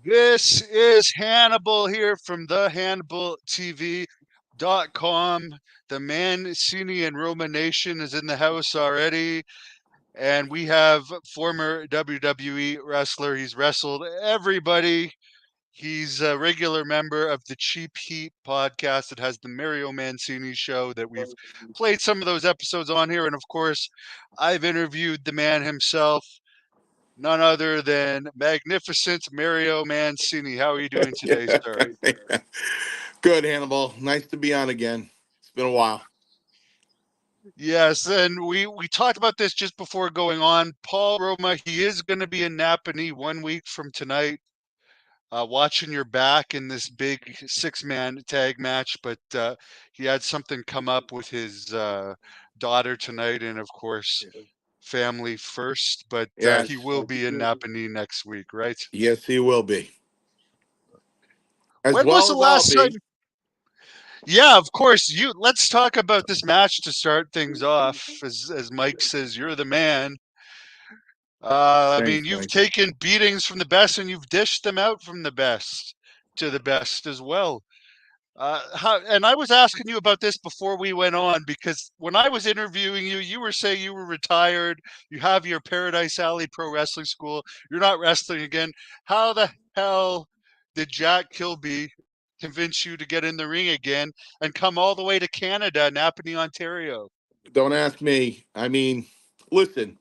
This is Hannibal here from the HannibalTV.com. The Mancini and Roma Nation is in the house already, and we have former WWE wrestler. He's wrestled everybody. He's a regular member of the Cheap Heat podcast that has the Mario Mancini show that we've played some of those episodes on here. And of course, I've interviewed the man himself, none other than magnificent Mario Mancini. How are you doing today, sir? Good, Hannibal. Nice to be on again. It's been a while. Yes, and we talked about this just before going on. Paul Roma, he is going to be in Napanee 1 week from tonight, watching your back in this big six-man tag match. But he had something come up with his daughter tonight, and of course, family first. But he Yes, will be in Napanee next week, right? yes, he will be, as When was well the as I'll last time? be. Yeah, of course. You let's talk about this match to start things off. As Mike says, you're the man. I mean, Thanks, you've Mike. taken beatings from the best, and you've dished them out from the best to the best as well. And I was asking you about this before we went on because when I was interviewing you, you were saying you were retired. You have your Paradise Alley Pro Wrestling School. You're not wrestling again. How the hell did Jack Kilby convince you to get in the ring again and come all the way to Canada, Napanee, Ontario? Don't ask me. I mean, listen.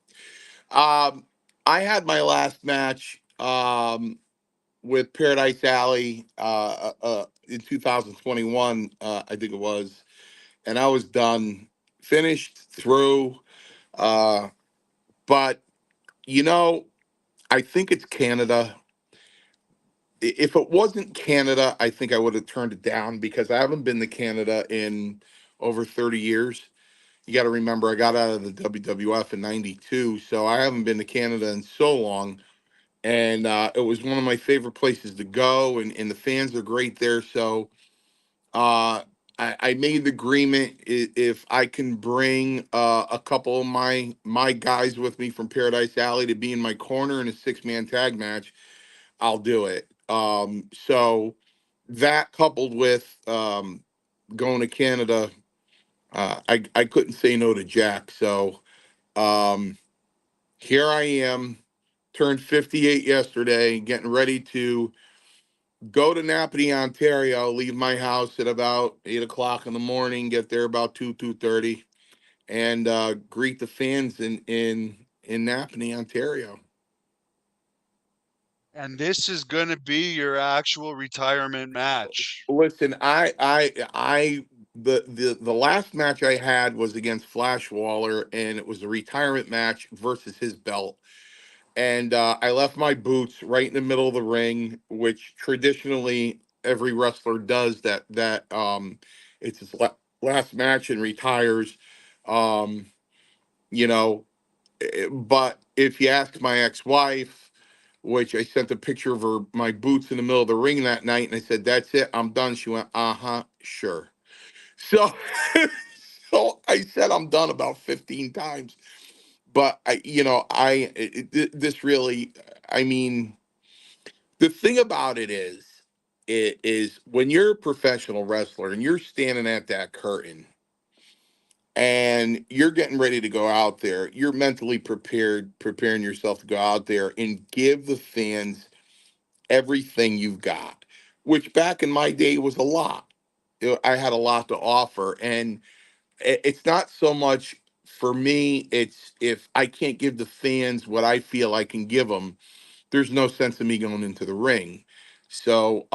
Um, I had my last match with Paradise Alley in 2021, I think it was, and I was done, finished through. Uh, but you know, I think it's Canada. If it wasn't Canada, I think I would have turned it down because I haven't been to Canada in over 30 years. You got to remember, I got out of the WWF in '92, so I haven't been to Canada in so long. And it was one of my favorite places to go, and the fans are great there. So I made the agreement, if I can bring a couple of my guys with me from Paradise Alley to be in my corner in a 6-man tag match, I'll do it. So that coupled with going to Canada, I couldn't say no to Jack. So um, here I am, turned 58 yesterday, getting ready to go to Napanee, Ontario. Leave my house at about 8 o'clock in the morning. Get there about 2:30, and greet the fans in Napanee, Ontario. And this is going to be your actual retirement match. Listen, the last match I had was against Flash Waller, and it was a retirement match versus his belt. And I left my boots right in the middle of the ring, which traditionally every wrestler does. It's his last match and retires. Um, you know, but if you ask my ex-wife, which I sent a picture of her, my boots in the middle of the ring that night, and I said, "That's it, I'm done." She went, "Uh-huh, sure." So, so I said I'm done about 15 times. But this really, I mean, the thing about it is when you're a professional wrestler and you're standing at that curtain and you're getting ready to go out there, you're mentally preparing yourself to go out there and give the fans everything you've got, which back in my day was a lot. I had a lot to offer, and it's not so much for me. It's if I can't give the fans what I feel I can give them, there's no sense of me going into the ring. So,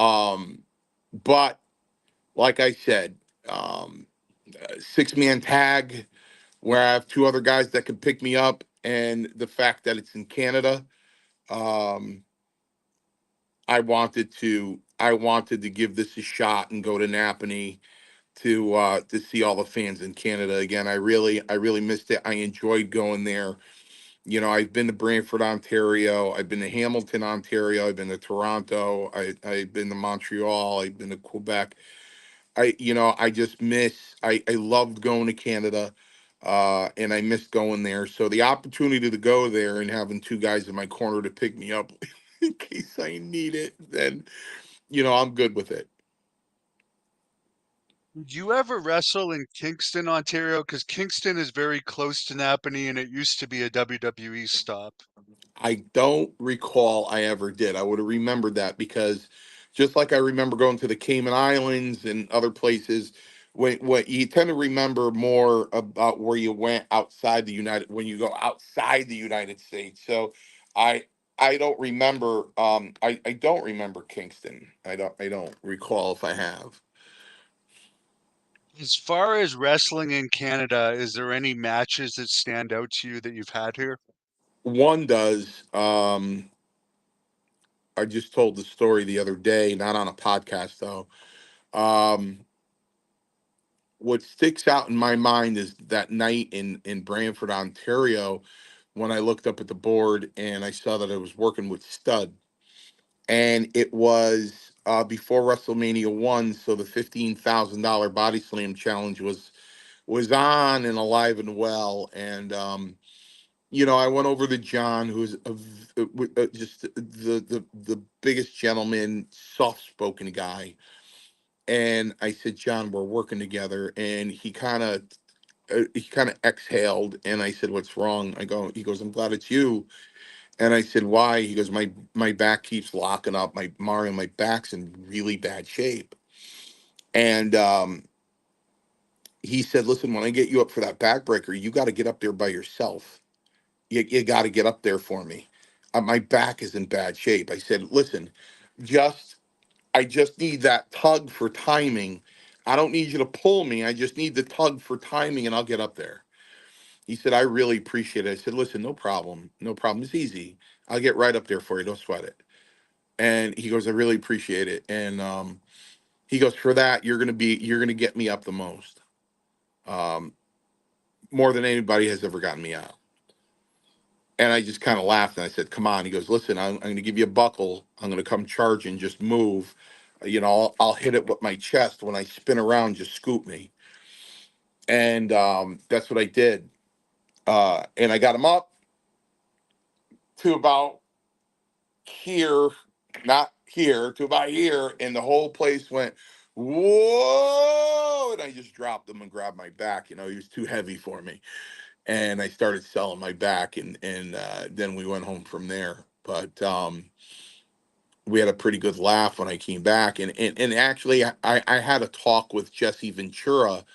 but like I said, 6-man tag where I have two other guys that can pick me up, and the fact that it's in Canada, um, I wanted to give this a shot and go to Napanee to see all the fans in Canada again. I really missed it. I enjoyed going there. I've been to Brantford, Ontario. I've been to Hamilton, Ontario. I've been to Toronto. I've been to Montreal. I've been to Quebec. I just miss. I loved going to Canada, and I missed going there. So the opportunity to go there and having two guys in my corner to pick me up in case I need it, then I'm good with it. Did you ever wrestle in Kingston, Ontario? Because Kingston is very close to Napanee and it used to be a WWE stop. I don't recall I ever did. I would have remembered that because just like I remember going to the Cayman Islands and other places, when you tend to remember more about where you went outside the United when you go outside the United States. So I I don't remember I don't remember Kingston. I don't recall if I have. As far as wrestling in Canada, is there any matches that stand out to you that you've had here? One does. I just told the story the other day, not on a podcast though. Um, what sticks out in my mind is that night in Brantford, Ontario, when I looked up at the board and I saw that I was working with Stud, and it was before WrestleMania one, so the $15,000 Body Slam challenge was on and alive and well, and I went over to John, who's just the biggest gentleman, soft spoken guy, and I said, John, we're working together, and he kind of exhaled, and I said, what's wrong? He goes, I'm glad it's you. And I said, why? He goes, my back keeps locking up. My back's in really bad shape. And he said, listen, when I get you up for that backbreaker, you got to get up there by yourself. You got to get up there for me. My back is in bad shape. I said, listen, just I just need that tug for timing. I don't need you to pull me. I just need the tug for timing, and I'll get up there. He said, I really appreciate it. I said, listen, no problem. No problem. It's easy. I'll get right up there for you. Don't sweat it. And he goes, I really appreciate it. And he goes, for that, you're gonna get me up the most. Um, More than anybody has ever gotten me out. And I just kind of laughed and I said, come on. He goes, listen, I'm gonna give you a buckle. I'm gonna come charging, just move. I'll hit it with my chest. When I spin around, just scoop me. And that's what I did. And I got him up to about here, not here, to about here, and the whole place went, whoa, and I just dropped him and grabbed my back. He was too heavy for me, and I started selling my back, and then we went home from there. But we had a pretty good laugh when I came back, and actually, I had a talk with Jesse Ventura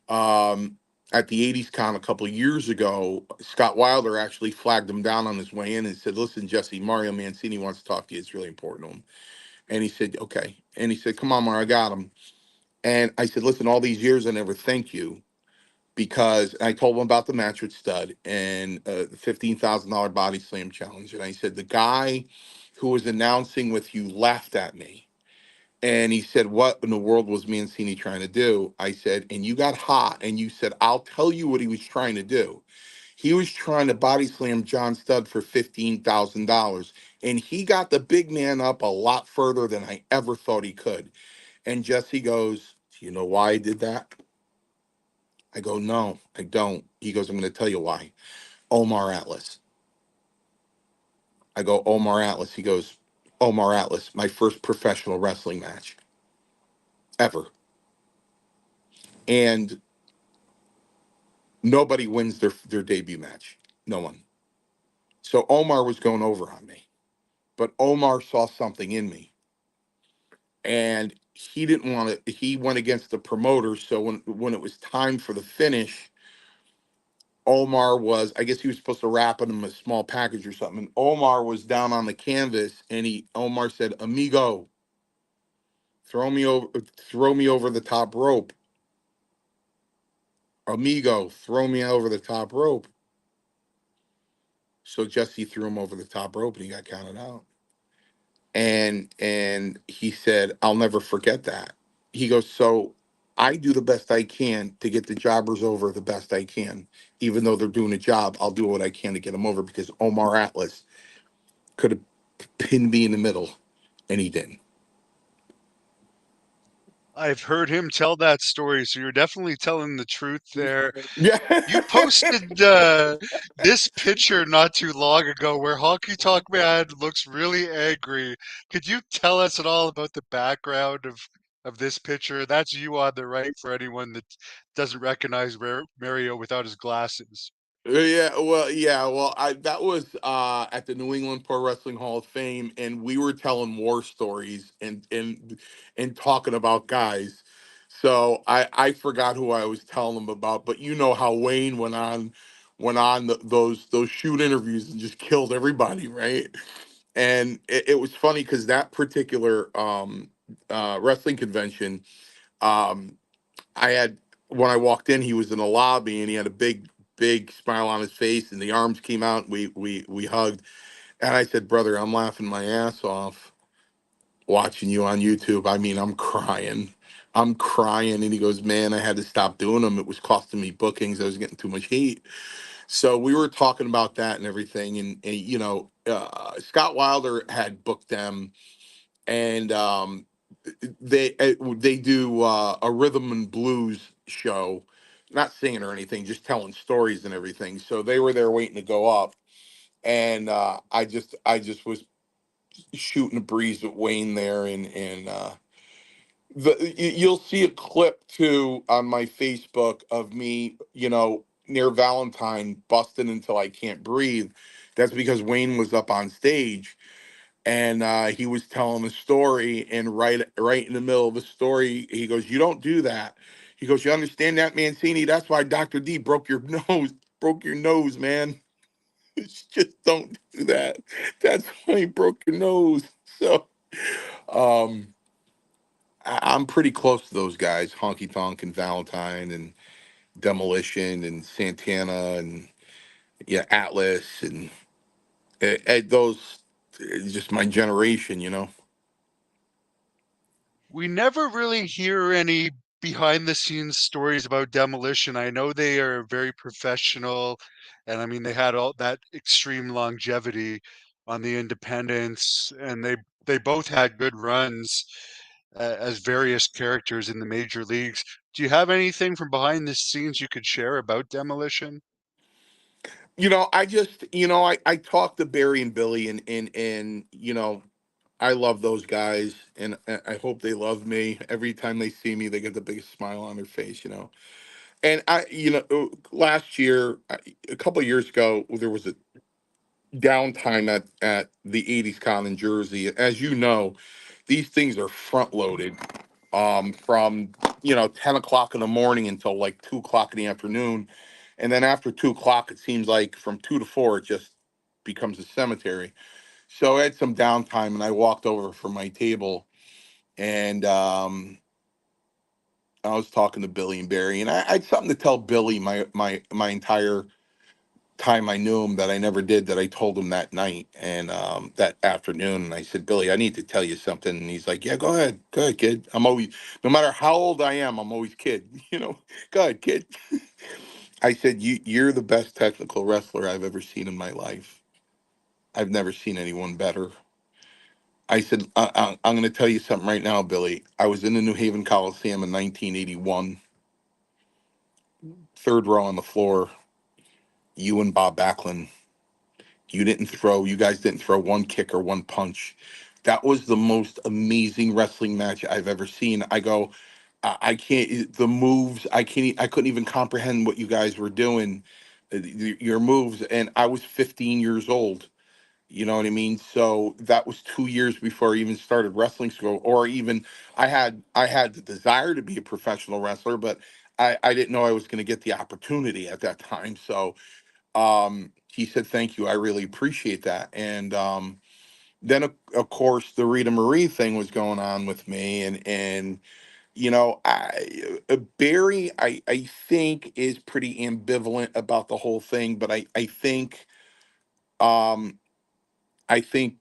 um, at the 80s con a couple of years ago. Scott Wilder actually flagged him down on his way in and said, listen, Jesse, Mario Mancini wants to talk to you. It's really important to him. And he said, okay. And he said, come on, Mario, I got him. And I said, listen, all these years I never thank you because I told him about the match with Stud and the $15,000 body slam challenge. And I said, the guy who was announcing with you laughed at me. And he said, what in the world was Mancini trying to do? I said, and you got hot and you said, I'll tell you what he was trying to do. He was trying to body slam John Studd for $15,000. And he got the big man up a lot further than I ever thought he could. And Jesse goes, do you know why I did that? I go, no, I don't. He goes, I'm going to tell you why. Omar Atlas. I go, Omar Atlas. He goes, Omar Atlas, my first professional wrestling match ever. And nobody wins their debut match. No one. So Omar was going over on me, but Omar saw something in me, and he didn't want to. He went against the promoter. So when it was time for the finish, Omar was. I guess he was supposed to wrap it in a small package or something. And Omar was down on the canvas, and Omar said, "Amigo, throw me over the top rope. Amigo, throw me over the top rope." So Jesse threw him over the top rope, and he got counted out. And he said, I'll never forget that. He goes, so I do the best I can to get the jobbers over the best I can. Even though they're doing a job, I'll do what I can to get them over because Omar Atlas could have pinned me in the middle, and he didn't. I've heard him tell that story, so you're definitely telling the truth there. Yeah. You posted this picture not too long ago where Honky Tonk Man looks really angry. Could you tell us at all about the background of this picture? That's you on the right for anyone that doesn't recognize Mario without his glasses. Yeah, well, I that was at the New England Pro Wrestling Hall of Fame, and we were telling war stories and talking about guys. So I forgot who I was telling them about, but you know how Wayne went on those shoot interviews and just killed everybody, right? And it was funny because that particular wrestling convention, um, I had when I walked in, he was in the lobby and he had a big smile on his face, and the arms came out. We hugged, and I said, "Brother, I'm laughing my ass off watching you on YouTube. I mean, I'm crying." And he goes, "Man, I had to stop doing them. It was costing me bookings. I was getting too much heat." So we were talking about that and everything, and Scott Wilder had booked them, and they do a rhythm and blues show, not singing or anything, just telling stories and everything. So they were there waiting to go up, and I just was shooting a breeze with Wayne there, and you'll see a clip too on my Facebook of me, near Valentine busting until I can't breathe. That's because Wayne was up on stage, and he was telling a story, and right in the middle of the story he goes, "You don't do that." He goes, "You understand that, Mancini? That's why Dr. D broke your nose, man. Just don't do that. That's why he broke your nose." So um I'm pretty close to those guys, Honky Tonk and Valentine and Demolition and Santana and, yeah, Atlas and those, just my generation. We never really hear any behind the scenes stories about Demolition. I know they are very professional, and I mean they had all that extreme longevity on the independents, and they both had good runs as various characters in the major leagues. Do you have anything from behind the scenes you could share about Demolition? I talked to Barry and Billy, and I love those guys, and I hope they love me. Every time they see me, they get the biggest smile on their face. And last year, a couple of years ago, there was a downtime at the 80s con in Jersey. As you know, these things are front loaded, from 10 o'clock in the morning until like 2 o'clock in the afternoon. And then after 2 o'clock, it seems like from 2 to 4, it just becomes a cemetery. So I had some downtime, and I walked over from my table, and I was talking to Billy and Barry, and I had something to tell Billy my entire time I knew him that I never did, that I told him that night and that afternoon. And I said, "Billy, I need to tell you something." And he's like, "Yeah, go ahead, kid. I'm always, no matter how old I am, I'm always kid. Go ahead, kid." I said, "You're the best technical wrestler I've ever seen in my life. I've never seen anyone better." I said, I'm going to tell you something right now, Billy. I was in the New Haven Coliseum in 1981, third row on the floor. You and Bob Backlund, you guys didn't throw one kick or one punch. That was the most amazing wrestling match I've ever seen. I go, I can't, the moves, I couldn't even comprehend what you guys were doing, your moves. And I was 15 years old. You know what I mean? So that was 2 years before I even started wrestling school, or even I had the desire to be a professional wrestler, but I didn't know I was going to get the opportunity at that time. So he said, "Thank you, I really appreciate that." And then of course the Rita Marie thing was going on with me, and Barry, I think, is pretty ambivalent about the whole thing, but um I think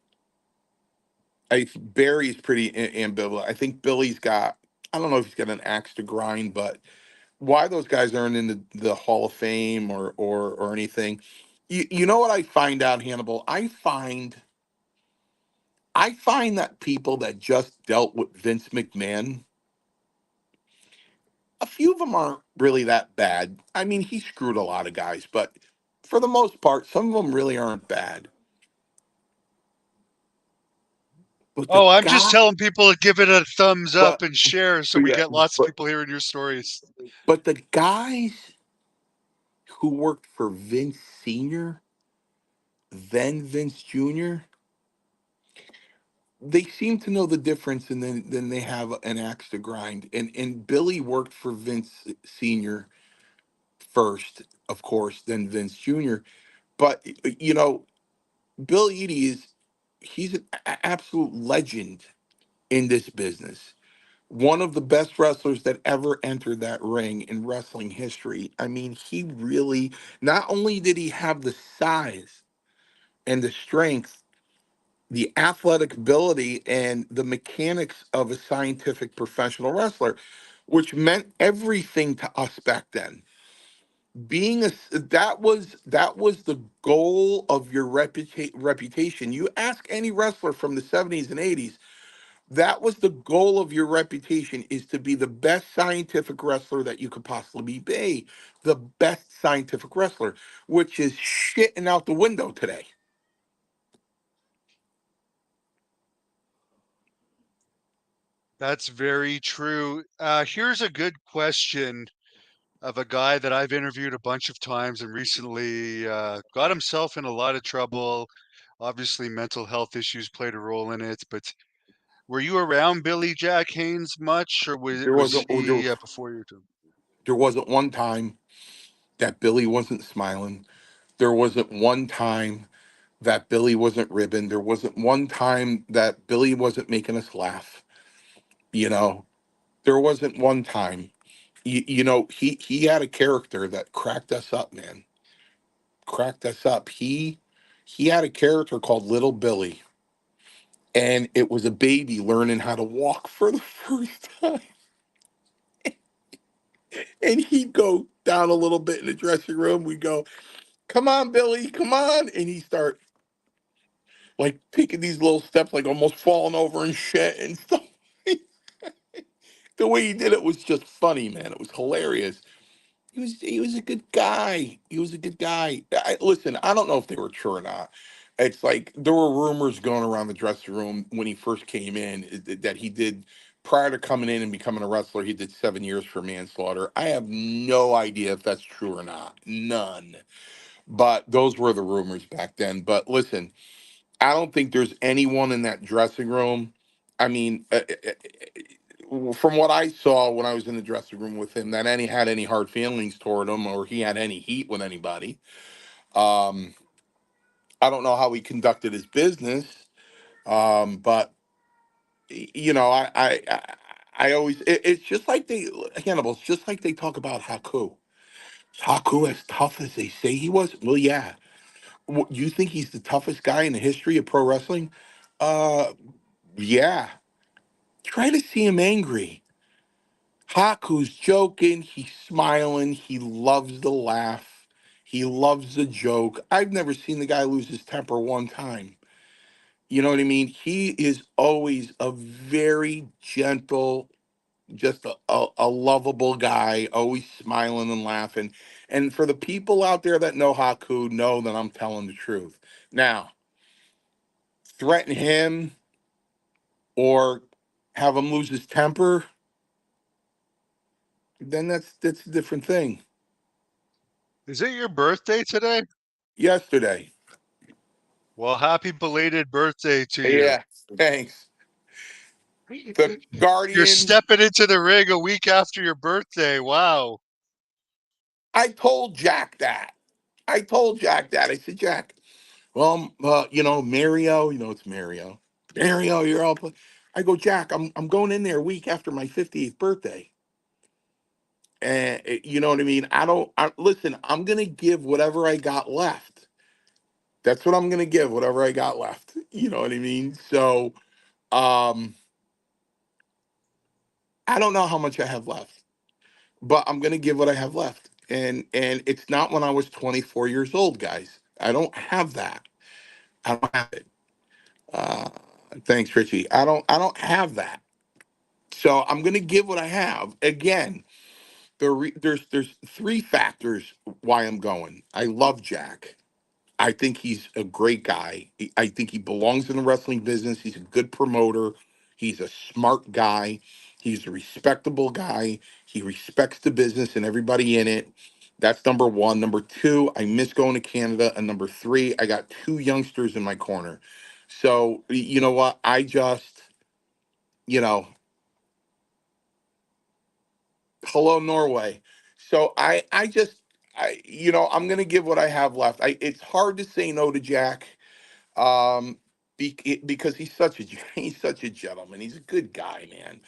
Barry's pretty ambivalent. I think Billy's got, I don't know if he's got an axe to grind, but why those guys aren't in the Hall of Fame or anything. You know what I find out, Hannibal? I find that people that just dealt with Vince McMahon few of them aren't really that bad. I mean, he screwed a lot of guys, but for the most part, some of them really aren't bad. But the Oh, I'm just guy, telling people to give it a thumbs up but and share so we yeah, get lots of but people hearing your stories. but the guys who worked for Vince Senior, then Vince Junior, they seem to know the difference, and then they have an axe to grind. And Billy worked for Vince Senior first, of course, then Vince Junior. But Bill Eadie he's an absolute legend in this business. One of the best wrestlers that ever entered that ring in wrestling history. I mean, he really, not only did he have the size and the strength, the athletic ability, and the mechanics of a scientific professional wrestler, which meant everything to us back then. Being a that was the goal of your reputation. You ask any wrestler from the 70s and 80s, that was the goal of your reputation, is to be the best scientific wrestler that you could possibly be. The best scientific wrestler, which is shitting out the window today. That's very true. Here's a good question of a guy that I've interviewed a bunch of times and recently got himself in a lot of trouble. Obviously, mental health issues played a role in it, but were you around Billy Jack Haynes much, or There was wasn't he before your time? there wasn't one time that Billy wasn't smiling. There wasn't one time that Billy wasn't ribbing. There wasn't one time that Billy wasn't making us laugh. You know, there wasn't one time. He had a character that cracked us up, man. Cracked us up. He had a character called Little Billy, and it was a baby learning how to walk for the first time. And he'd go down a little bit in the dressing room. We'd go, "Come on, Billy, come on!" And he'd start like taking these little steps, like almost falling over and shit and stuff. The way he did it was just funny, man. It was hilarious. He was a good guy. He was a good guy. Listen, I don't know if they were true or not. It's like there were rumors going around the dressing room when he first came in, that he did, prior to coming in and becoming a wrestler, he did 7 years for manslaughter. I have no idea if that's true or not. None. But those were the rumors back then. But listen, I don't think there's anyone in that dressing room. I mean, from what I saw when I was in the dressing room with him, that any had any hard feelings toward him, or he had any heat with anybody. Um, I don't know how he conducted his business, but I always, it's just like Hannibal. It's just like they talk about Haku. Is Haku as tough as they say he was? Well, yeah. You think he's the toughest guy in the history of pro wrestling? Uh, yeah. Try to see him angry. Haku's joking, he's smiling, he loves the laugh, he loves the joke. I've never seen the guy lose his temper one time. You know what I mean? He is always a very gentle, just a lovable guy, always smiling and laughing. And for the people out there that know Haku, know that I'm telling the truth. Now, threaten him or have him lose his temper, then that's a different thing. Is it your birthday today? Yesterday. Well, happy belated birthday to you. Yeah, thanks. The You're Guardians. stepping into the ring a week after your birthday. Wow. I told Jack that. I told Jack that. I said, Jack, well, Mario, it's Mario. Mario, you're all. I go, Jack, I'm going in there a week after my 50th birthday. And you know what I mean? Listen, I'm going to give whatever I got left. That's what I'm going to give, whatever I got left. You know what I mean? So, um, I don't know how much I have left, but I'm gonna give what I have left. And it's not when I was 24 years old, guys. I don't have that. I don't have it. Uh, thanks, Richie. I don't have that. So I'm gonna give what I have. Again, There's three factors why I'm going. I love Jack. I think he's a great guy. I think he belongs in the wrestling business. He's a good promoter. He's a smart guy. He's a respectable guy. He respects the business and everybody in it. That's number one. Number two, I miss going to Canada. And number three, I got two youngsters in my corner. So, you know what? You know, hello, Norway. So I'm going to give what I have left. It's hard to say no to Jack. um because he's such a he's such a gentleman. He's a good guy, man.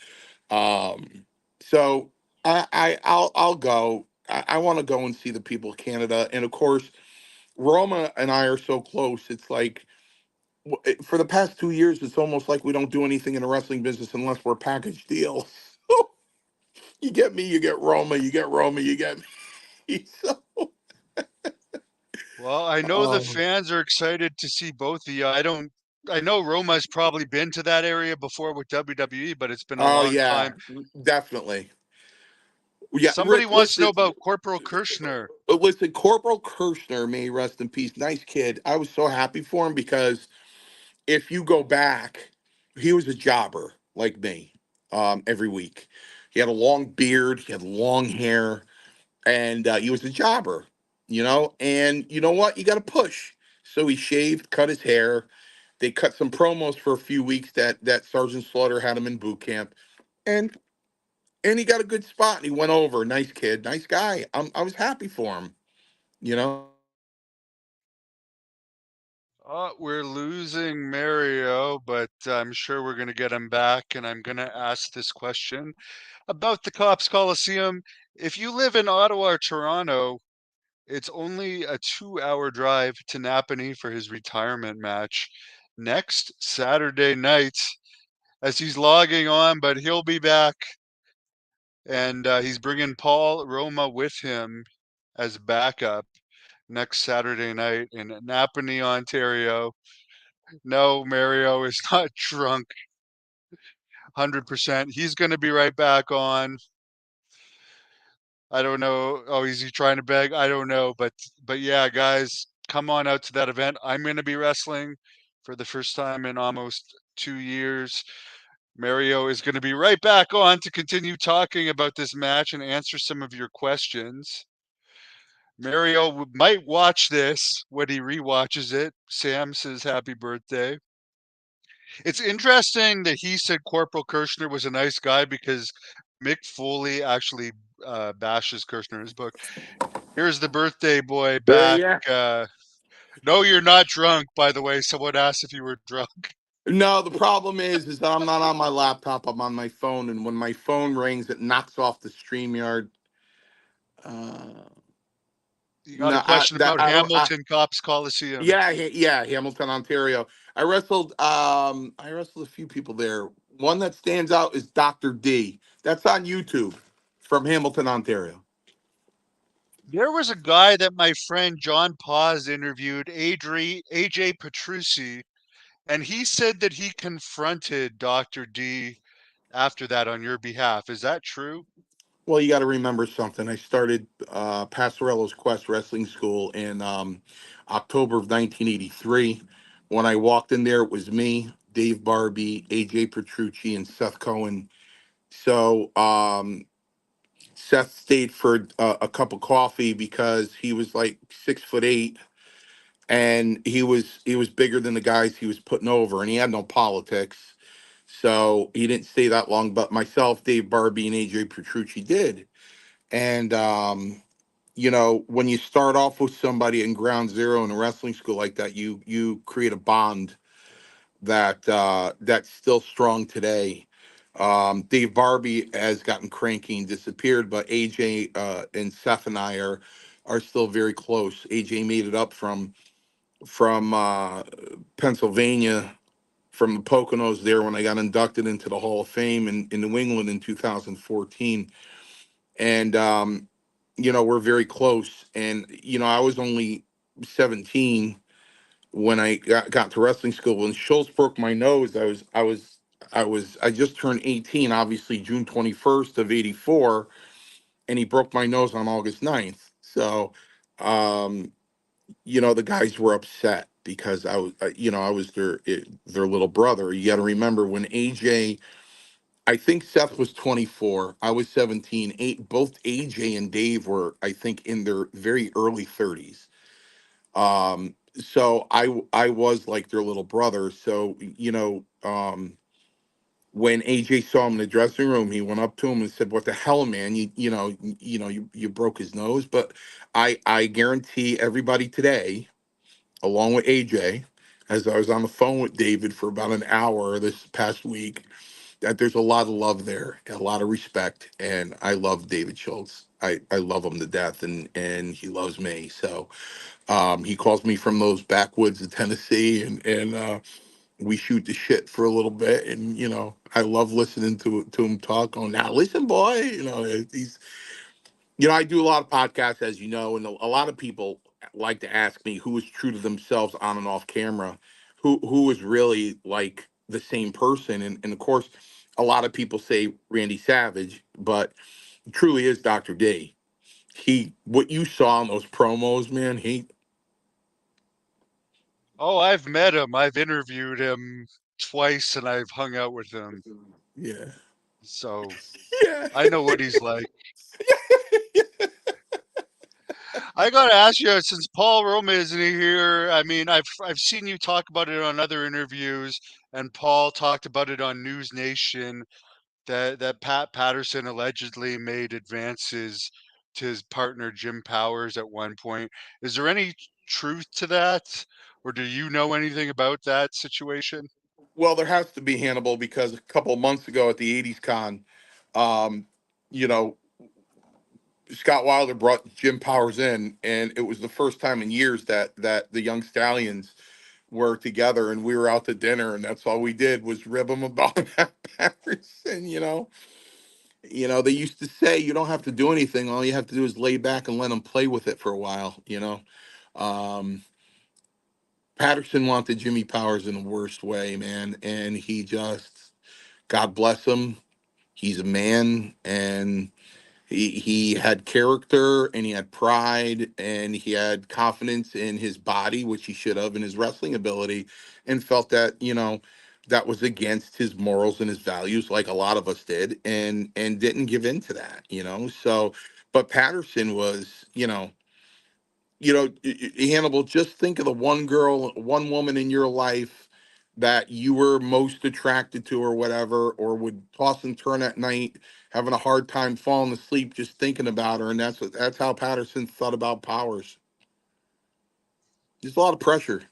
So I'll go. I want to go and see the people of Canada, and of course Roma and I are so close. It's like for the past 2 years it's almost like we don't do anything in the wrestling business unless we're package deals. You get me, you get Roma, you get Roma, you get me. So Well, I know the um fans are excited to see both of you. I know Roma's probably been to that area before with WWE, but it's been a oh long yeah, time. definitely. Yeah, Somebody Rick, wants to know listen. about Corporal Kirshner. Listen, Corporal Kirshner, may he rest in peace. Nice kid. I was so happy for him because if you go back, he was a jobber like me. Every week, he had a long beard, he had long hair, and he was a jobber. And you know what? You got to push. So he shaved, cut his hair. They cut some promos for a few weeks that Sergeant Slaughter had him in boot camp, and he got a good spot. And he went over. Nice kid, nice guy. I was happy for him. You know. We're losing Mario, but I'm sure we're going to get him back. And I'm going to ask this question about the Cops Coliseum. If you live in Ottawa or Toronto, it's only a 2-hour drive to Napanee for his retirement match next Saturday night as he's logging on, but he'll be back. And he's bringing Paul Roma with him as backup next Saturday night in Napanee, Ontario. No, Mario is not drunk 100%. He's going to be right back on. I don't know. Oh, is he trying to beg? I don't know, but yeah, guys, come on out to that event. I'm going to be wrestling for the first time in almost 2 years. Mario is going to be right back on to continue talking about this match and answer some of your questions. Mario might watch this when he rewatches it. Sam says happy birthday. It's interesting that he said Corporal Kirshner was a nice guy because Mick Foley actually bashes Kirshner in his book. Here's the birthday boy back. Yeah. No, you're not drunk, by the way. Someone asked if you were drunk. No, the problem is that I'm not on my laptop. I'm on my phone, and when my phone rings, it knocks off the StreamYard. Uh, You got a no, question about I don't. Hamilton Cops Coliseum. Yeah, yeah, Hamilton, Ontario. I wrestled a few people there. One that stands out is Dr. D. That's on YouTube from Hamilton, Ontario. There was a guy that my friend John Paz interviewed, AJ Petrucci, and he said that he confronted Dr. D after that on your behalf. Is that true? Well, you got to remember something. I started Passerello's Quest Wrestling School in October of 1983. When I walked in there, it was me, Dave Barbie, AJ Petrucci, and Seth Cohen. So Seth stayed for a cup of coffee because he was like 6'8", and he was bigger than the guys he was putting over, and he had no politics. So he didn't stay that long. But myself, Dave Barbie, and AJ Petrucci did. And when you start off with somebody in ground zero in a wrestling school like that, you create a bond that's still strong today. Dave Barbie has gotten cranky and disappeared, but AJ and Seth and I are still very close. AJ made it up from Pennsylvania, from the Poconos there when I got inducted into the Hall of Fame in New England in 2014. And we're very close. And I was only 17 when I got to wrestling school. When Schultz broke my nose, I just turned 18, obviously June 21st of '84, and he broke my nose on August 9th. So, um, the guys were upset because I was their little brother. You got to remember when AJ, I think Seth was 24, I was 17. Both AJ and Dave were, I think, in their very early 30s. So I was like their little brother. So when AJ saw him in the dressing room, he went up to him and said, "What the hell, man? You broke his nose." But I guarantee everybody today, along with AJ, as I was on the phone with David for about an hour this past week, that there's a lot of love there, a lot of respect, and I love David Schultz. I love him to death, and he loves me. So he calls me from those backwoods of Tennessee, and we shoot the shit for a little bit, and I love listening to him talk. Oh, now listen, boy, he's I do a lot of podcasts, as you know, and a lot of people like to ask me who is true to themselves on and off camera, who is really like the same person, and of course, a lot of people say Randy Savage, but it truly is Dr. D. What you saw in those promos, man, Oh, I've met him. I've interviewed him twice and I've hung out with him. yeah, So yeah. I know what he's like. I gotta ask you, since Paul Roma isn't here, I mean, I've seen you talk about it on other interviews, and Paul talked about it on News Nation that Pat Patterson allegedly made advances to his partner Jim Powers at one point. Is there any truth to that, or do you know anything about that situation? Well, there has to be, Hannibal, because a couple of months ago at the '80s con, um, you know, Scott Wilder brought Jim Powers in, and it was the first time in years that the Young Stallions were together, and we were out to dinner, and that's all we did was rib them about Matt Patterson. They used to say you don't have to do anything; all you have to do is lay back and let them play with it for a while. Um, Patterson wanted Jimmy Powers in the worst way, man, and he just, God bless him. He's a man, and he had character, and he had pride, and he had confidence in his body, which he should have, in his wrestling ability, and felt that that was against his morals and his values, like a lot of us did, and didn't give in to that. So, but Patterson was, Hannibal, just think of the one girl, one woman in your life that you were most attracted to or whatever, or would toss and turn at night, having a hard time falling asleep just thinking about her. And that's how Patterson thought about Powers. There's a lot of pressure.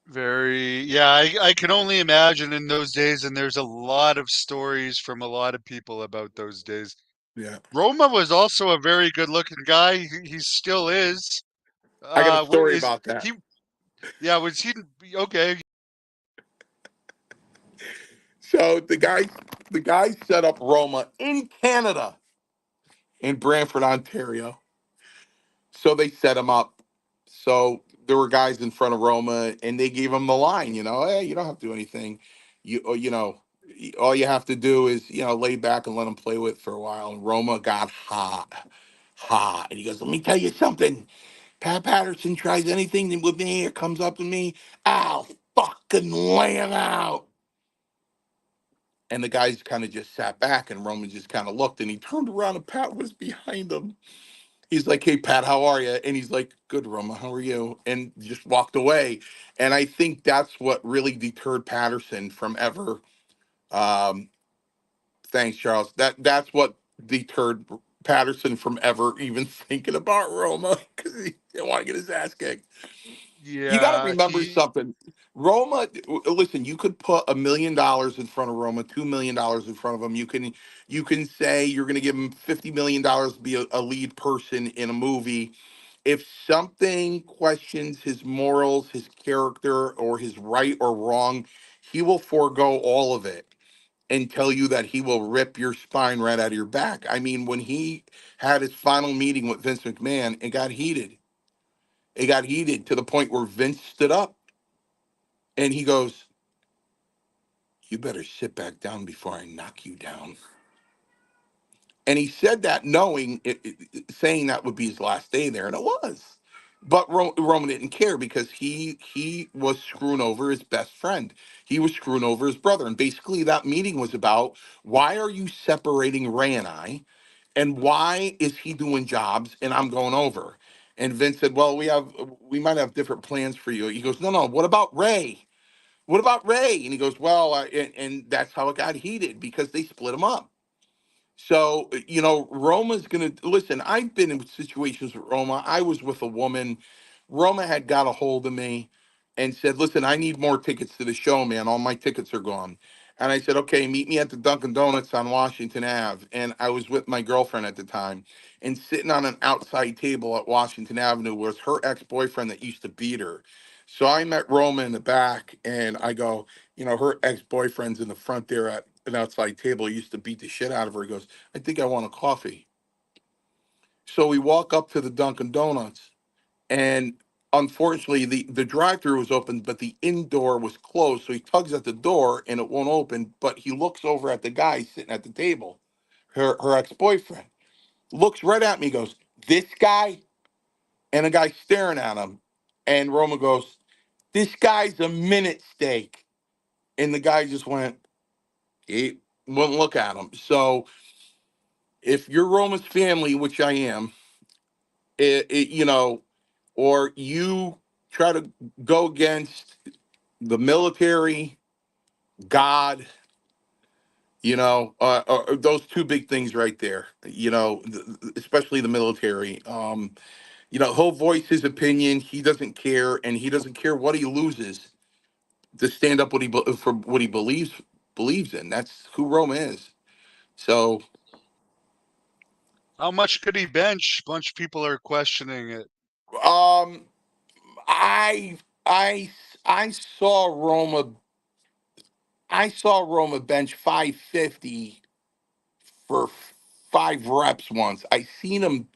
Very, yeah, I can only imagine in those days, and there's a lot of stories from a lot of people about those days. Yeah. Roma was also a very good-looking guy. He still is. I got a story Is about that. he? Yeah, was he okay? So the guy set up Roma in Canada, in Brantford, Ontario. So they set him up. So there were guys in front of Roma, and they gave him the line, hey, you don't have to do anything. All you have to do is, lay back and let him play with for a while. And Roma got hot, hot. And he goes, let me tell you something. Pat Patterson tries anything with me or comes up to me, I'll fucking lay him out. And the guys kind of just sat back, and Roman just kind of looked, and he turned around, and Pat was behind him. He's like, "Hey Pat, how are you?" And he's like, "Good, Roma, how are you?" And just walked away. And I think that's what really deterred Patterson from ever. Um, Thanks, Charles. That's what deterred Patterson from ever even thinking about Roma, because he didn't want to get his ass kicked. You got to Yeah, remember something. Roma, listen, you could put $1 million in front of Roma, $2 million in front of him. You can say you're going to give him $50 million to be a lead person in a movie. If something questions his morals, his character, or his right or wrong, he will forego all of it and tell you that he will rip your spine right out of your back. I mean, when he had his final meeting with Vince McMahon, it got heated. It got heated to the point where Vince stood up and he goes, "You better sit back down before I knock you down." And he said that knowing saying that would be his last day there, and it was. But Roman didn't care because he was screwing over his best friend. He was screwing over his brother, and basically that meeting was about why are you separating Ray and I, and why is he doing jobs and I'm going over? And Vince said, "Well, we might have different plans for you." He goes, "No, no. What about Ray? What about Ray?" And he goes, "Well," and that's how it got heated because they split him up. So, Roma's going to listen. I've been in situations with Roma. I was with a woman. Roma had got a hold of me and said, "Listen, I need more tickets to the show, man. All my tickets are gone." And I said, "Okay, meet me at the Dunkin' Donuts on Washington Ave." And I was with my girlfriend at the time. And sitting on an outside table at Washington Avenue was her ex boyfriend that used to beat her. So I met Roma in the back and I go, her ex boyfriend's in the front there at an outside table. He used to beat the shit out of her. He goes, "I think I want a coffee." So we walk up to the Dunkin' Donuts, and unfortunately, the drive-through was open, but the indoor was closed. So he tugs at the door, and it won't open. But he looks over at the guy sitting at the table, her ex-boyfriend, looks right at me, goes, "This guy," and a guy staring at him, and Roma goes, "This guy's a minute steak," and the guy just went, he wouldn't look at him. So if you're Roma's family, which I am, or you try to go against the military, God, those two big things right there, especially the military. He'll voice his opinion. He doesn't care, and he doesn't care what he loses to stand up for what he believes in. That's who Roma is. So, How much could he bench? A bunch of people are questioning it. um, I I I saw Roma. I saw Roma bench 550 for 5 reps once. I seen him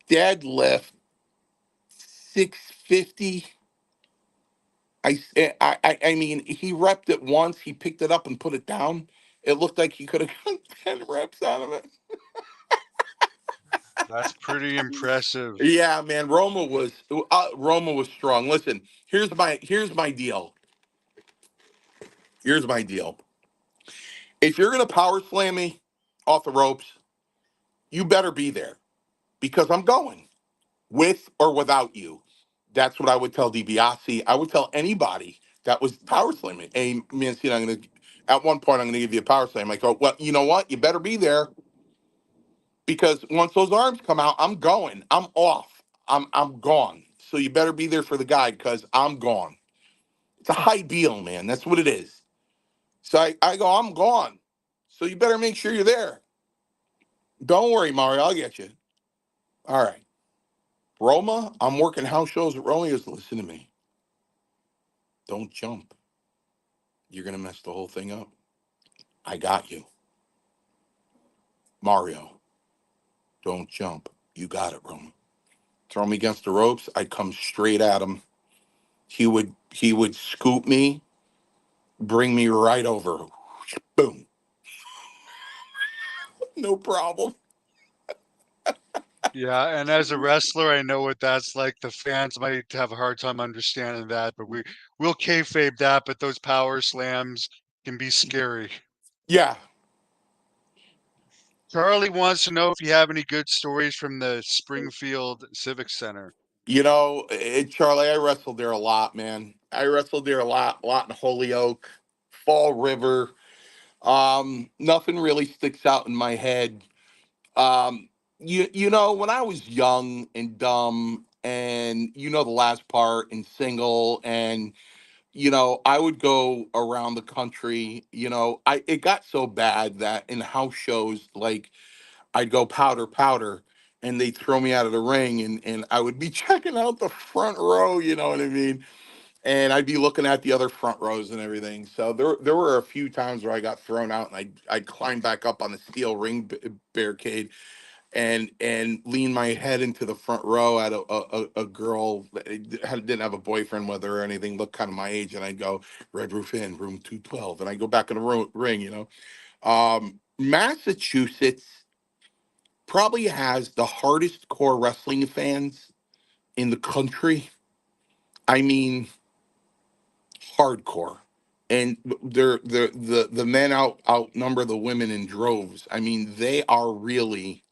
deadlift 650. I mean, he repped it once. He picked it up and put it down. It looked like he could have got 10 reps out of it. That's pretty impressive. Yeah, man, Roma was strong. Listen, here's my deal. Here's my deal. If you're gonna power slam me off the ropes, you better be there because I'm going with or without you. That's what I would tell DiBiase. I would tell anybody that was power slamming. Hey, Mancini, at one point I'm gonna give you a power slam. I go, well, you know what? You better be there because once those arms come out, I'm going. I'm off. I'm gone. So you better be there for the guy because I'm gone. It's a high deal, man. That's what it is. So I go, I'm gone. So you better make sure you're there. Don't worry, Mario. I'll get you. All right. Roma, I'm working house shows at Roma. He goes, "Listen to me. Don't jump. You're going to mess the whole thing up. I got you. Mario, don't jump. You got it, Roma." Throw me against the ropes. I come straight at him. He would scoop me, bring me right over. Boom. No problem. Yeah, and as a wrestler, I know what that's like. The fans might have a hard time understanding that, but we'll kayfabe that. But those power slams can be scary. Yeah. Charlie wants to know if you have any good stories from the Springfield Civic Center. Charlie, I wrestled there a lot, man. I wrestled there a lot in Holyoke, Fall River. Nothing really sticks out in my head. Um, when I was young and dumb, and the last part and single, and I would go around the country. It got so bad that in house shows, like I'd go powder, powder, and they'd throw me out of the ring, and I would be checking out the front row. You know what I mean? And I'd be looking at the other front rows and everything. So there were a few times where I got thrown out, and I'd climb back up on the steel ring barricade and lean my head into the front row at a girl that didn't have a boyfriend with her or anything, looked kind of my age, and I'd go, "Red Roof Inn, room 212," and I go back in the ring. Massachusetts probably has the hardest core wrestling fans in the country. I mean, hardcore. And the men outnumber the women in droves. I mean, they are really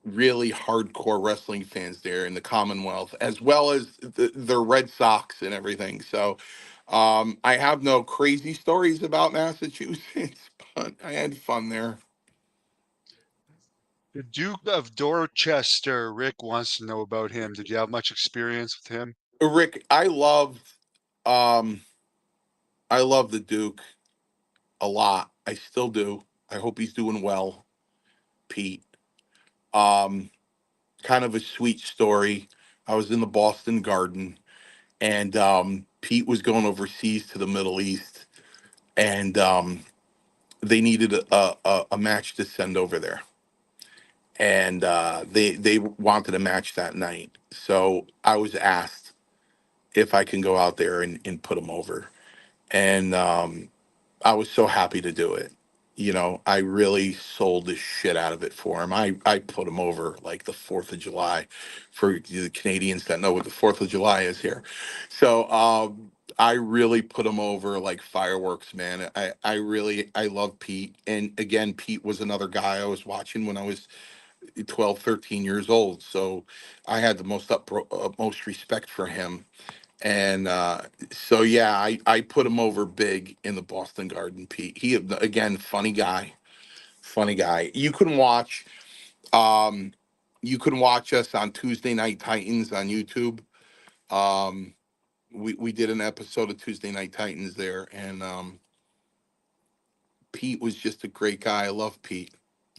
hardcore wrestling fans there in the Commonwealth, as well as the Red Sox and everything. So I have no crazy stories about Massachusetts, but I had fun there. The Duke of Dorchester, Rick wants to know about him. Did you have much experience with him? Rick, um, I love the Duke a lot. I still do. I hope he's doing well, Pete. Um, Kind of a sweet story. I was in the Boston Garden, and Pete was going overseas to the Middle East, and they needed a match to send over there, and they wanted a match that night. So I was asked if I can go out there and put them over, and I was so happy to do it. You know, I really sold the shit out of it for him. I put him over like the 4th of July for the Canadians that know what the 4th of July is here. So I really put him over like fireworks, man. I love Pete. And again, Pete was another guy I was watching when I was 12, 13 years old. So I had the most respect for him. And so yeah, I put him over big in the Boston Garden, Pete. He again, funny guy, funny guy. Um you can watch us on Tuesday Night Titans on YouTube. Um we did an episode of Tuesday Night Titans there, and Pete was just a great guy. I love Pete.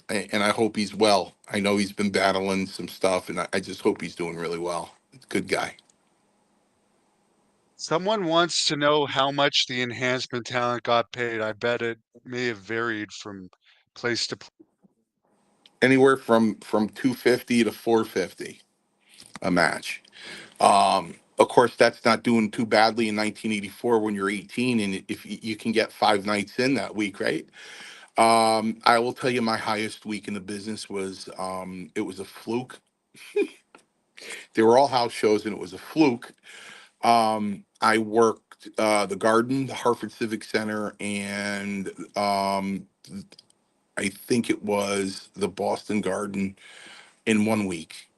And I hope he's well. I know he's been battling some stuff, and I just hope he's doing really well. Good guy. Someone wants to know how much the enhancement talent got paid. I bet it may have varied from place to place. Anywhere from 250 to 450 a match. Of course, that's not doing too badly in 1984 when you're 18 and if you can get 5 nights in that week, right? I will tell you my highest week in the business was it was a fluke. They were all house shows and it was a fluke. I worked the Garden, the Hartford Civic Center, and I think it was the Boston Garden in 1 week,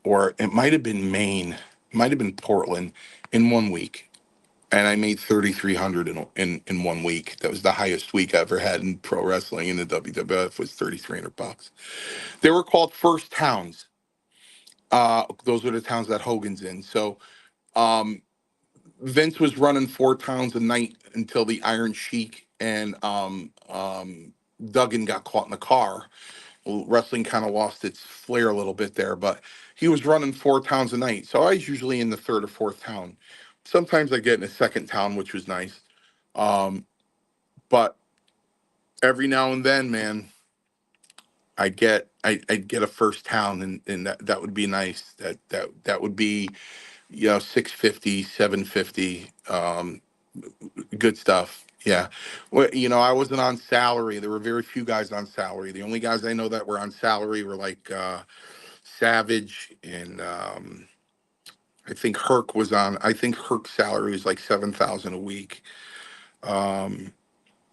or it might have been Maine, it might have been Portland in 1 week, and I made 3,300 in 1 week. That was the highest week I ever had in pro wrestling. In the WWF was 3,300 bucks. They were called first towns. Those were the towns that Hogan's in. So um, Vince was running 4 towns a night until the Iron Sheik and Duggan got caught in the car. Well, wrestling kind of lost its flair a little bit there, but he was running 4 towns a night. So I was usually in the third or fourth town. Sometimes I get in a second town, which was nice. Um, but every now and then, man, I'd get a first town, and that would be nice. That would be 650, 750. Good stuff. Yeah. Well, I wasn't on salary. There were very few guys on salary. The only guys I know that were on salary were like Savage, and I think Herc's salary was like 7,000 a week. Um,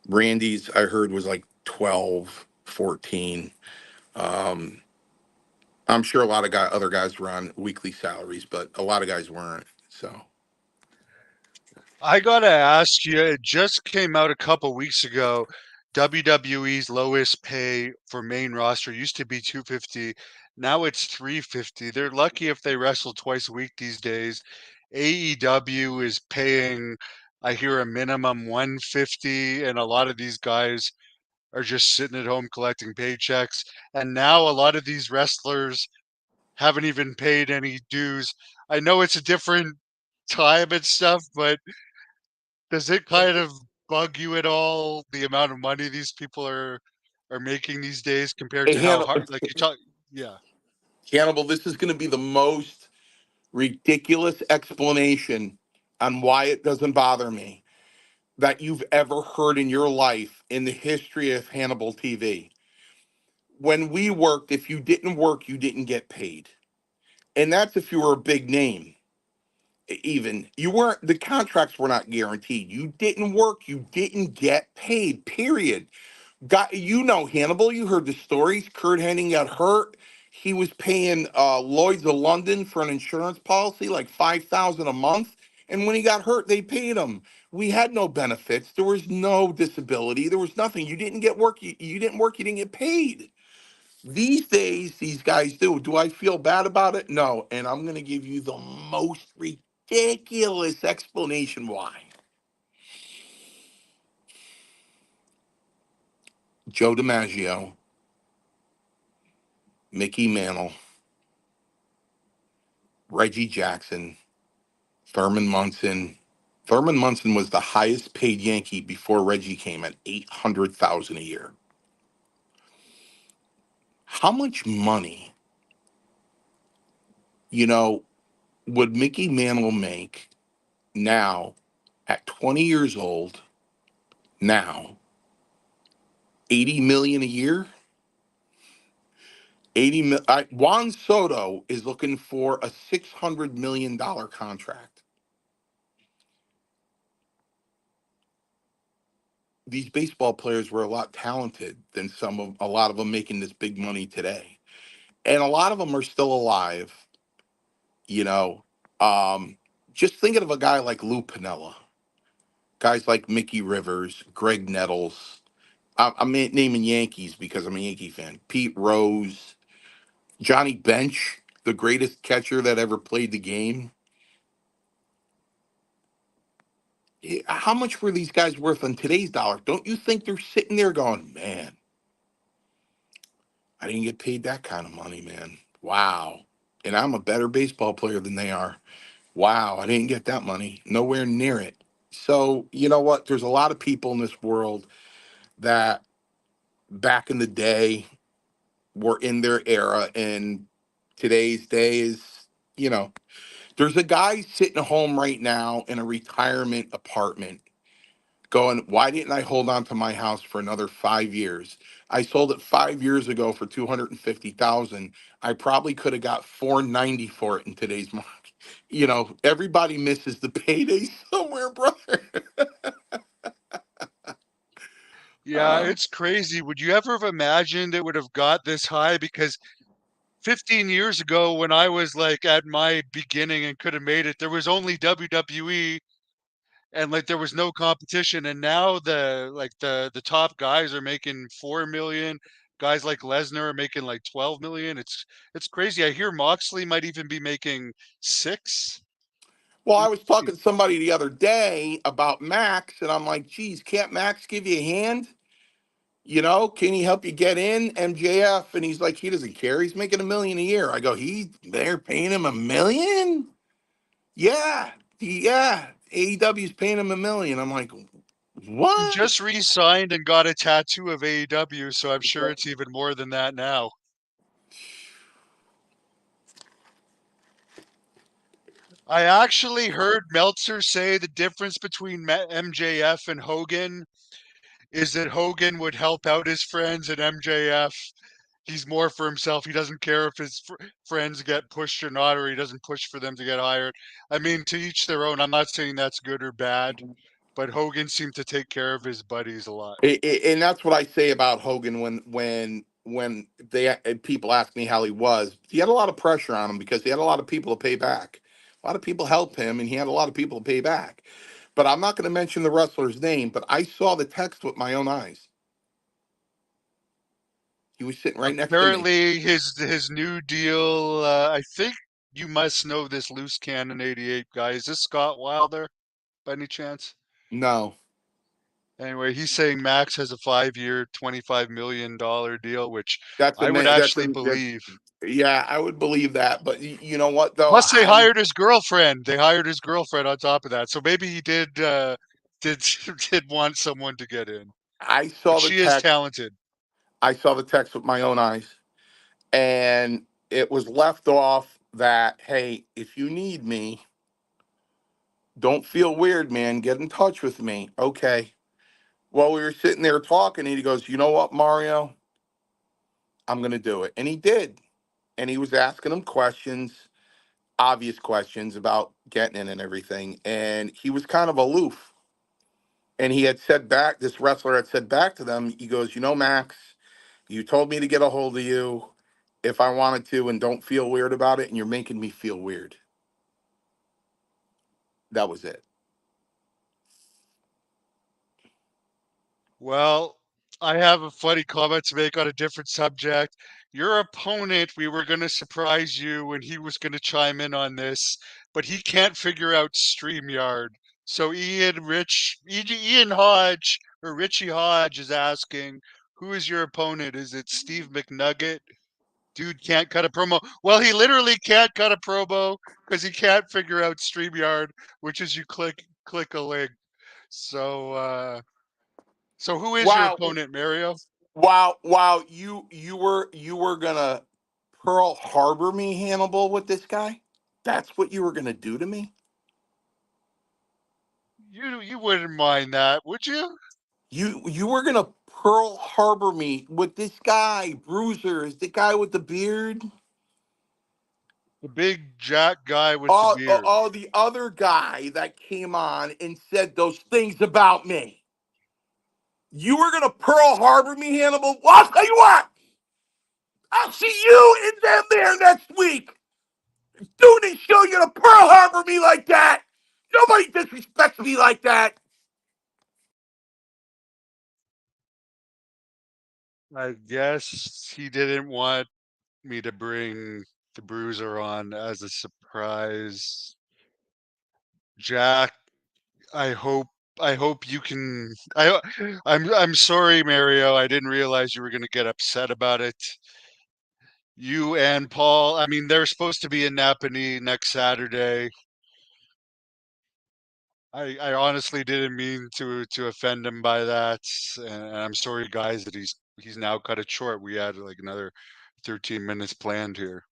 Randy's I heard was like 12, 14. Um, I'm sure a lot of other guys were on weekly salaries, but a lot of guys weren't. So I gotta ask you, it just came out a couple weeks ago. WWE's lowest pay for main roster used to be 250. Now it's 350. They're lucky if they wrestle twice a week these days. AEW is paying, I hear, a minimum 150, and a lot of these guys are just sitting at home collecting paychecks. And now a lot of these wrestlers haven't even paid any dues. I know it's a different time and stuff, but does it kind of bug you at all, the amount of money these people are making these days compared hey, to how hard, like you talk? Yeah. Hannibal, this is going to be the most ridiculous explanation on why it doesn't bother me. that you've ever heard in your life in the history of Hannibal TV. When we worked, if you didn't work, you didn't get paid. And that's if you were a big name. Even you weren't, the contracts were not guaranteed. You didn't work, you didn't get paid, period. Got, you know, Hannibal, you heard the stories. Kurt Hennig got hurt. He was paying Lloyd's of London for an insurance policy, like 5,000 a month. And when he got hurt, they paid him. We had no benefits. There was no disability. There was nothing. You didn't get work. You didn't work. You didn't get paid. These days, these guys do. Do I feel bad about it? No. And I'm going to give you the most ridiculous explanation why. Joe DiMaggio, Mickey Mantle, Reggie Jackson, Thurman Munson. Thurman Munson was the highest paid Yankee before Reggie came at 800,000 a year. How much money, you know, would Mickey Mantle make now at 20 years old? Now, 80 million a year. 80 mil. Juan Soto is looking for a $600 million contract. These baseball players were a lot talented than a lot of them making this big money today, and a lot of them are still alive. You know, um, just thinking of a guy like Lou Piniella, guys like Mickey Rivers, Greg Nettles. I'm naming Yankees because I'm a Yankee fan. Pete Rose, Johnny Bench, the greatest catcher that ever played the game. How much were these guys worth on today's dollar? Don't you think they're sitting there going, man, I didn't get paid that kind of money, man. Wow. And I'm a better baseball player than they are. Wow, I didn't get that money. Nowhere near it. So, you know what? There's a lot of people in this world that back in the day were in their era, and today's day is, you know, there's a guy sitting at home right now in a retirement apartment going, why didn't I hold on to my house for another 5 years? I sold it 5 years ago for 250,000. I probably could have got 490 for it in today's market. You know, everybody misses the payday somewhere, brother. Yeah, Uh, it's crazy. Would you ever have imagined it would have got this high? Because 15 years ago, when I was like at my beginning and could have made it, there was only WWE and like there was no competition. And now the top guys are making 4 million. Guys like Lesnar are making like 12 million. It's crazy. I hear Moxley might even be making six. well, I was talking to somebody the other day about Max, and I'm like, geez, can't Max give you a hand? You know, can he help you get in MJF? And he's like, he doesn't care. He's making 1 million a year. I go, they're paying him 1 million? Yeah, yeah. AEW's paying him 1 million. I'm like, He what? just re-signed and got a tattoo of AEW, so I'm sure it's even more than that now. I actually heard Meltzer say the difference between MJF and Hogan is that Hogan would help out his friends and MJF, he's more for himself. He doesn't care if his friends get pushed or not, or he doesn't push for them to get hired. I mean, to each their own. I'm not saying that's good or bad, but Hogan seemed to take care of his buddies a lot. And that's what I say about Hogan when they people ask me how he was. He had a lot of pressure on him because he had a lot of people to pay back. A lot of people helped him, and he had a lot of people to pay back. But I'm not going to mention the wrestler's name. But I saw the text with my own eyes. He was sitting right next to me. Apparently, his new deal. I think you must know this loose cannon '88 guy. Is this Scott Wilder by any chance? No, Anyway, he's saying Max has a 5-year, $25 million deal, which that's a I would man. actually believe. Yeah, I would believe that. But you know what though? Plus, they hired his girlfriend. They hired his girlfriend on top of that. So maybe he did did want someone to get in. I But saw the she is text. talented. I saw the text with my own eyes, and it was left off that, hey, if you need me, Don't feel weird, man. Get in touch with me. Okay. Well, we were sitting there talking, and he goes, "You know what, Mario? I'm going to do it." And he did. And he was asking him questions, obvious questions about getting in and everything. And he was kind of aloof. And he had said back, this wrestler had said back to them, he goes, "You know, Max, you told me to get a hold of you if I wanted to and don't feel weird about it. And you're making me feel weird." That was it. Well, I have a funny comment to make on a different subject. Your opponent, we were going to surprise you and he was going to chime in on this, but he can't figure out StreamYard. So Ian Hodge or Richie Hodge is asking, who is your opponent? Is it Steve McNugget? Dude can't cut a promo. Well, he literally can't cut a promo because he can't figure out StreamYard, which is you click a link. So so who is your Wow. opponent, Mario? Wow. You were gonna Pearl Harbor me, Hannibal, with this guy? That's what you were gonna do to me? You wouldn't mind that, would you? You were gonna Pearl Harbor me with this guy, Bruiser, is the guy with the beard? The big jack guy with the beard. The other guy that came on and said those things about me. You were gonna Pearl Harbor me, Hannibal? Well, I'll tell you what. I'll see you in them there next week. Doing this show, you're gonna Pearl Harbor me like that. Nobody disrespects me like that. I guess he didn't want me to bring the bruiser on as a surprise. Jack, I hope I hope you can I'm sorry, Mario. I didn't realize you were gonna get upset about it. You and Paul, I mean, they're supposed to be in Napanee next Saturday. I honestly didn't mean to offend him by that, and I'm sorry, guys, that he's now cut it short. We had like another 13 minutes planned here.